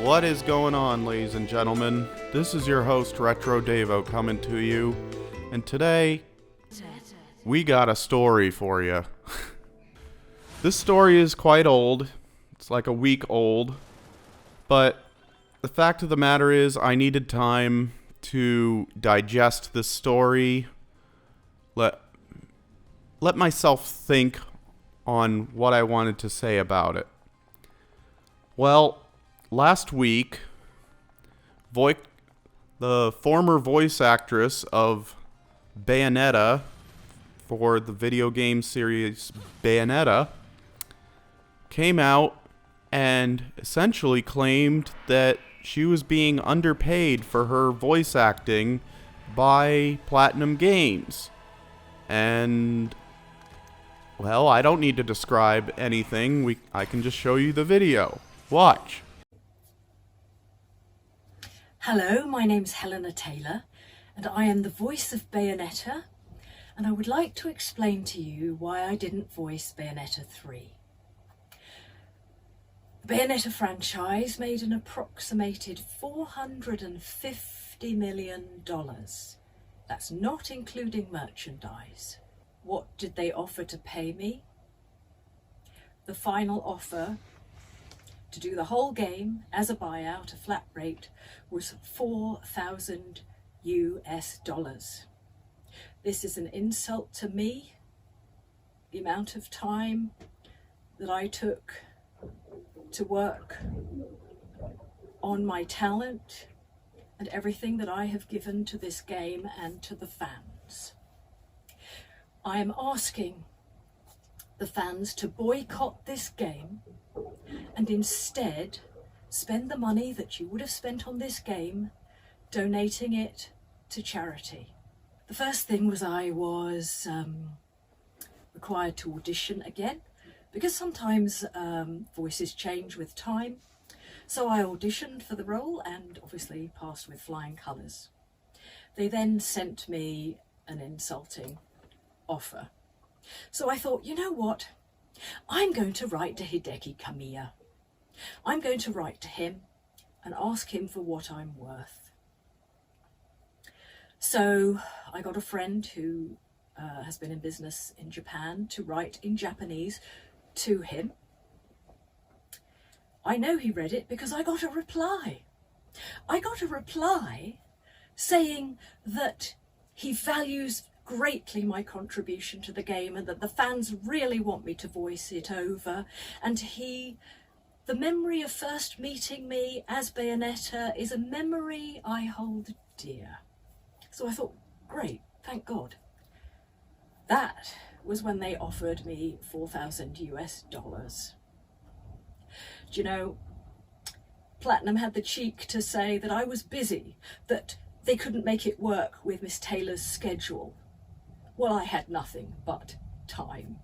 What is going on, ladies and gentlemen? This is your host, Retro Davo, coming to you. And today, we got a story for you. This story is quite old. It's like a week old. But the fact of the matter is, I needed time to digest this story. Let myself think on what I wanted to say about it. Well, last week, the former voice actress of Bayonetta for the video game series Bayonetta came out and essentially claimed that she was being underpaid for her voice acting by Platinum Games. And, well, I don't need to describe anything. I can just show you the video. Watch. Hello, my name's Helena Taylor, and I am the voice of Bayonetta, and I would like to explain to you why I didn't voice Bayonetta 3. The Bayonetta franchise made an approximated $450 million. That's not including merchandise. What did they offer to pay me? The final offer to do the whole game as a buyout, a flat rate, was $4,000 US. This is an insult to me. The amount of time that I took to work on my talent and everything that I have given to this game and to the fans. I am asking the fans to boycott this game and instead spend the money that you would have spent on this game donating it to charity. The first thing was I was required to audition again, because sometimes voices change with time. So I auditioned for the role and obviously passed with flying colours. They then sent me an insulting offer. So I thought, you know what? I'm going to write to Hideki Kamiya. I'm going to write to him and ask him for what I'm worth. So I got a friend who has been in business in Japan to write in Japanese to him. I know he read it because I got a reply. I got a reply saying that he values greatly my contribution to the game and that the fans really want me to voice it over, and the memory of first meeting me as Bayonetta is a memory I hold dear. So I thought, great, thank God. That was when they offered me $4,000 US. Do you know, Platinum had the cheek to say that I was busy, that they couldn't make it work with Miss Taylor's schedule. Well, I had nothing but time.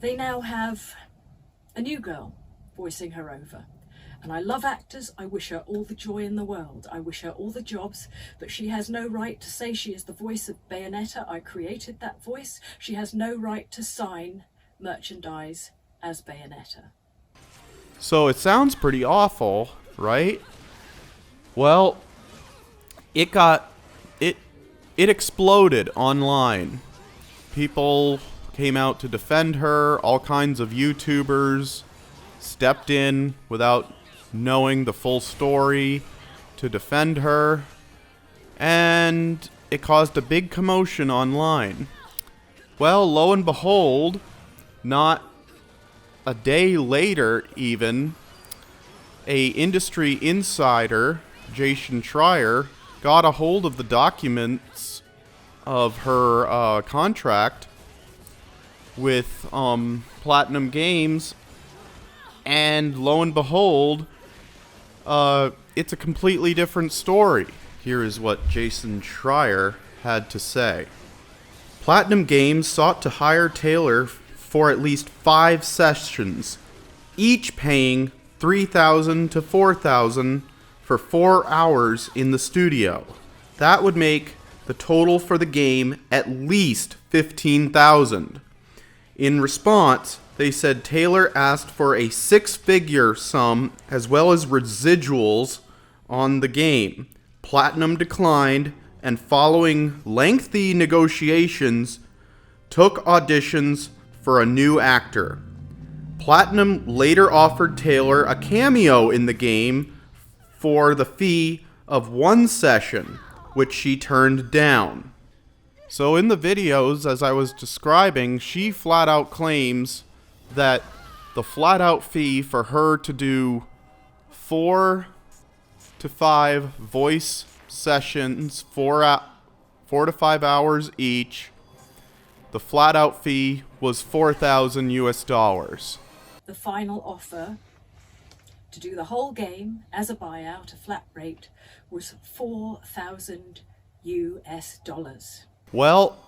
They now have a new girl voicing her over. And I love actors. I wish her all the joy in the world. I wish her all the jobs, but she has no right to say she is the voice of Bayonetta. I created that voice. She has no right to sign merchandise as Bayonetta. So it sounds pretty awful, right? Well, it exploded online. People came out to defend her. All kinds of YouTubers stepped in without knowing the full story to defend her. And it caused a big commotion online. Well, lo and behold, not a day later even, a industry insider, Jason Schreier, got a hold of the documents of her contract with Platinum Games, and lo and behold, it's a completely different story. Here is what Jason Schreier had to say. Platinum Games sought to hire Taylor for at least 5 sessions, each paying $3,000 to $4,000 for 4 hours in the studio. That would make the total for the game at least $15,000. In response, they said Taylor asked for a six-figure sum as well as residuals on the game. Platinum declined, and following lengthy negotiations, took auditions for a new actor. Platinum later offered Taylor a cameo in the game for the fee of one session, which she turned down. So in the videos, as I was describing, she flat out claims that the flat out fee for her to do 4 to 5 voice sessions, 4 to 5 hours each, the flat out fee was $4,000 US. The final offer to do the whole game as a buyout, a flat rate, was $4,000 US. Well,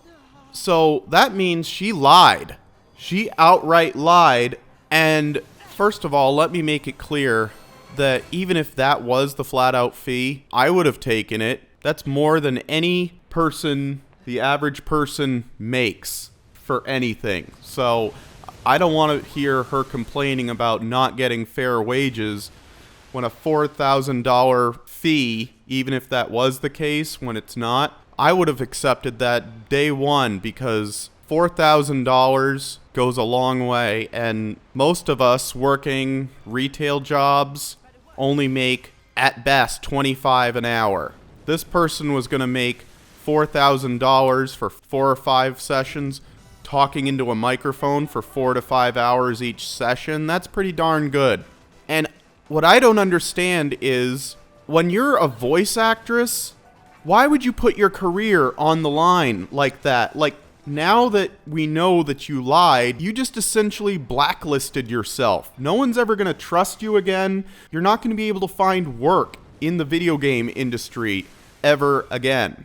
so that means she lied. She outright lied. And first of all, let me make it clear that even if that was the flat out fee, I would have taken it. That's more than any person, the average person, makes for anything. So I don't want to hear her complaining about not getting fair wages when a $4,000 fee, even if that was the case, when it's not. I would have accepted that day one, because $4,000 goes a long way, and most of us working retail jobs only make at best $25 an hour. This person was going to make $4,000 for 4 or 5 sessions, talking into a microphone for 4 to 5 hours each session. That's pretty darn good. And what I don't understand is, when you're a voice actress, why would you put your career on the line like that? Like, now that we know that you lied, you just essentially blacklisted yourself. No one's ever going to trust you again. You're not going to be able to find work in the video game industry ever again.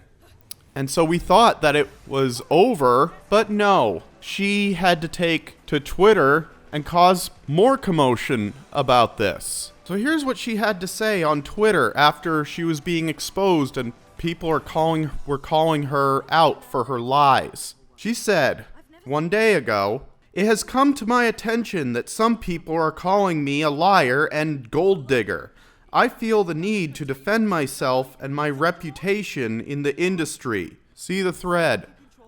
And so we thought that it was over, but no. She had to take to Twitter and cause more commotion about this. So here's what she had to say on Twitter after she was being exposed and people were calling her out for her lies. She said, "One day ago, it has come to my attention that some people are calling me a liar and gold digger. I feel the need to defend myself and my reputation in the industry. See the thread.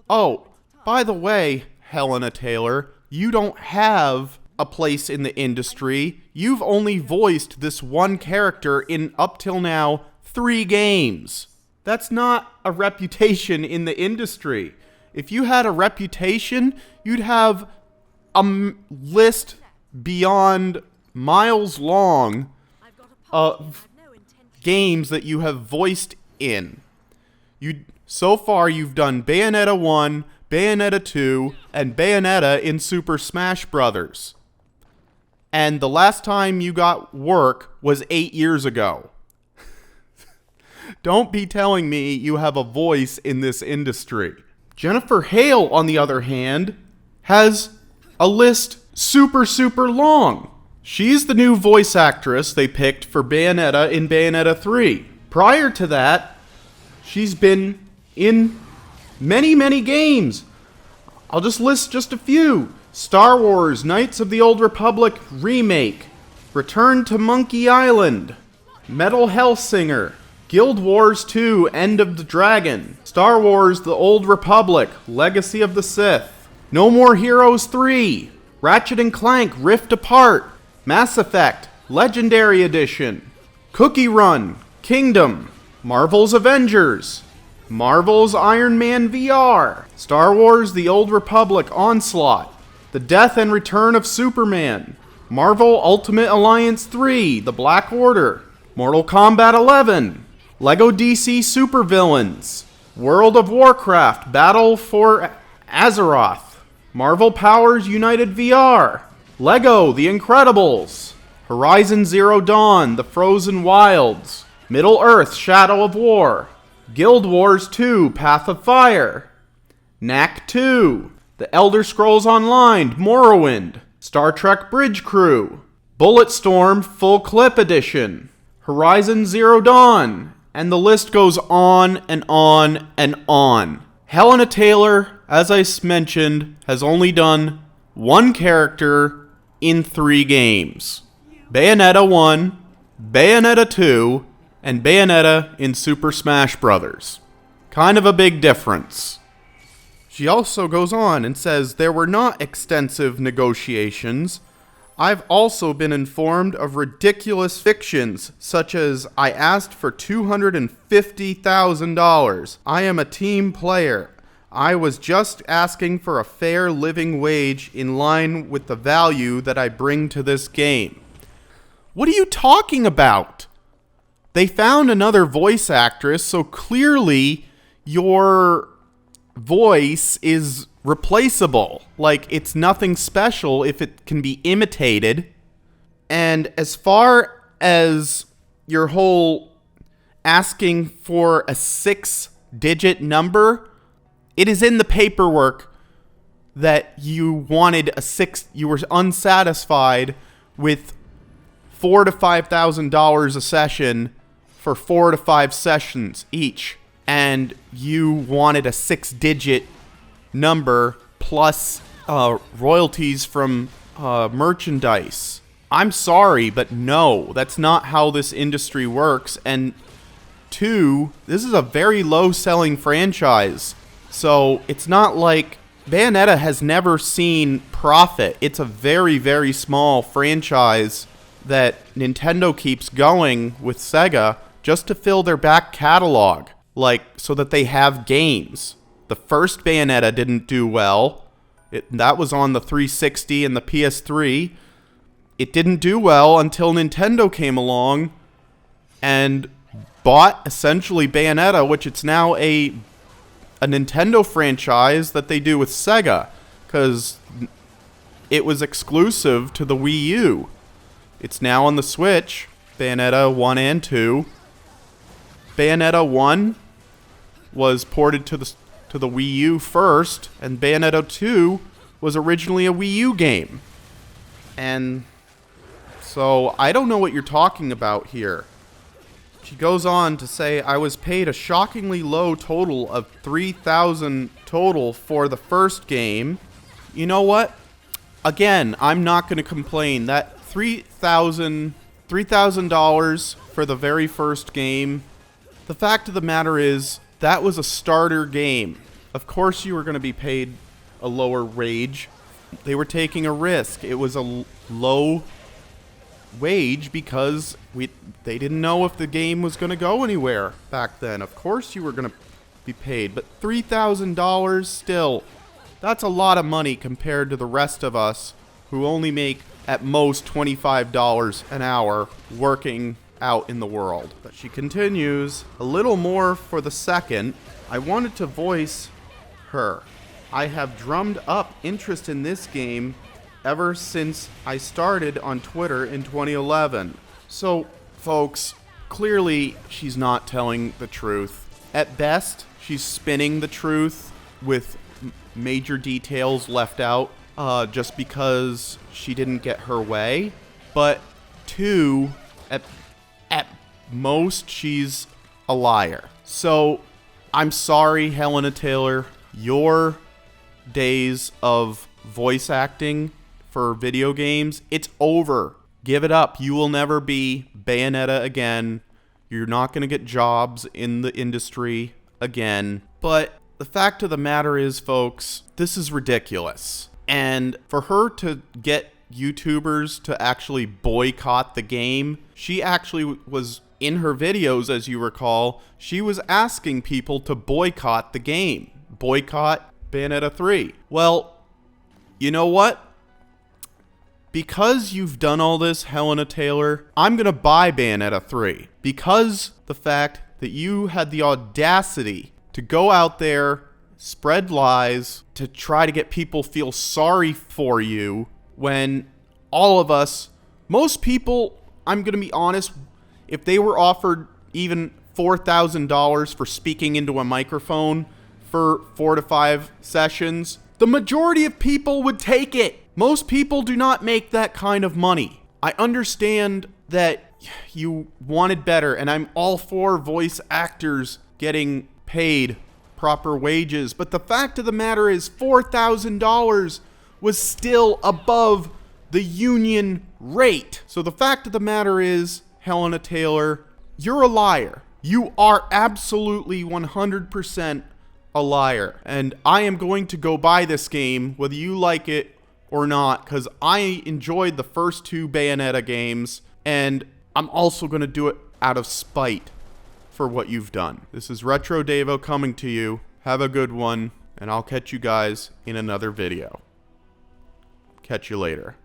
Oh, by the way, Helena Taylor, you don't have a place in the industry. You've only voiced this one character in, up till now, 3 games. That's not a reputation in the industry. If you had a reputation, you'd have a list beyond miles long of games that you have voiced in. So far, you've done Bayonetta 1, Bayonetta 2, and Bayonetta in Super Smash Bros. And the last time you got work was 8 years ago. Don't be telling me you have a voice in this industry. Jennifer Hale, on the other hand, has a list super long. She's the new voice actress they picked for Bayonetta in Bayonetta 3. Prior to that, she's been in many games. I'll just list just a few. Star Wars Knights of the Old Republic Remake, Return to Monkey Island, Metal Hellsinger, Guild Wars 2 End of the Dragon, Star Wars The Old Republic Legacy of the Sith, No More Heroes 3, Ratchet & Clank Rift Apart, Mass Effect Legendary Edition, Cookie Run Kingdom, Marvel's Avengers, Marvel's Iron Man VR, Star Wars The Old Republic Onslaught, The Death and Return of Superman, Marvel Ultimate Alliance 3 The Black Order, Mortal Kombat 11, Lego DC Supervillains, World of Warcraft Battle for Azeroth, Marvel Powers United VR, Lego The Incredibles, Horizon Zero Dawn The Frozen Wilds, Middle-earth Shadow of War, Guild Wars 2 Path of Fire, Knack 2, The Elder Scrolls Online Morrowind, Star Trek Bridge Crew, Bulletstorm Full Clip Edition, Horizon Zero Dawn, and the list goes on and on and on. Helena Taylor, as I mentioned, has only done one character in 3 games. Bayonetta 1, Bayonetta 2, and Bayonetta in Super Smash Bros. Kind of a big difference. She also goes on and says there were not extensive negotiations. I've also been informed of ridiculous fictions, such as I asked for $250,000. I am a team player. I was just asking for a fair living wage in line with the value that I bring to this game. What are you talking about? They found another voice actress, so clearly your voice is replaceable. Like, it's nothing special if it can be imitated. And as far as your whole asking for a 6-digit number, it is in the paperwork that you wanted you were unsatisfied with $4,000 to $5,000 a session for 4 to 5 sessions each. And you wanted a 6-digit number plus royalties from merchandise. I'm sorry, but no, that's not how this industry works. And 2, this is a very low-selling franchise. So it's not like Bayonetta has never seen profit. It's a very, very small franchise that Nintendo keeps going with Sega just to fill their back catalog, like, so that they have games. The first Bayonetta didn't do well. That was on the 360 and the PS3. It didn't do well until Nintendo came along and bought essentially Bayonetta, which it's now a Nintendo franchise that they do with Sega, because it was exclusive to the Wii U. It's now on the Switch, Bayonetta 1 and 2. Bayonetta 1 was ported to the Wii U first, and Bayonetta 2 was originally a Wii U game. And so I don't know what you're talking about here. She goes on to say, I was paid a shockingly low total of $3,000 total for the first game. You know what? Again, I'm not going to complain. That $3,000 for the very first game, the fact of the matter is, that was a starter game. Of course you were going to be paid a lower wage. They were taking a risk. It was a low wage because they didn't know if the game was going to go anywhere back then. Of course you were going to be paid, but $3,000 still, that's a lot of money compared to the rest of us who only make at most $25 an hour working out in the world. But she continues, a little more for the second. I wanted to voice her. I have drummed up interest in this game ever since I started on Twitter in 2011. So, folks, clearly she's not telling the truth. At best, she's spinning the truth with major details left out just because she didn't get her way. But 2, at most, she's a liar. So, I'm sorry, Helena Taylor. Your days of voice acting for video games, it's over. Give it up. You will never be Bayonetta again. You're not going to get jobs in the industry again. But the fact of the matter is, folks, this is ridiculous. And for her to get YouTubers to actually boycott the game, she actually was, in her videos, as you recall, she was asking people to boycott the game. Boycott Bayonetta 3. Well, you know what? Because you've done all this, Helena Taylor, I'm going to buy Bayonetta 3. Because the fact that you had the audacity to go out there, spread lies, to try to get people feel sorry for you, when all of us, most people, I'm going to be honest, if they were offered even $4,000 for speaking into a microphone for 4 to 5 sessions, the majority of people would take it. Most people do not make that kind of money. I understand that you wanted better, and I'm all for voice actors getting paid proper wages, but the fact of the matter is $4,000 was still above the union rate. So the fact of the matter is, Helena Taylor, you're a liar. You are absolutely 100% a liar. And I am going to go buy this game, whether you like it or not, because I enjoyed the first 2 Bayonetta games, and I'm also going to do it out of spite for what you've done. This is Retro Davo coming to you. Have a good one, and I'll catch you guys in another video. Catch you later.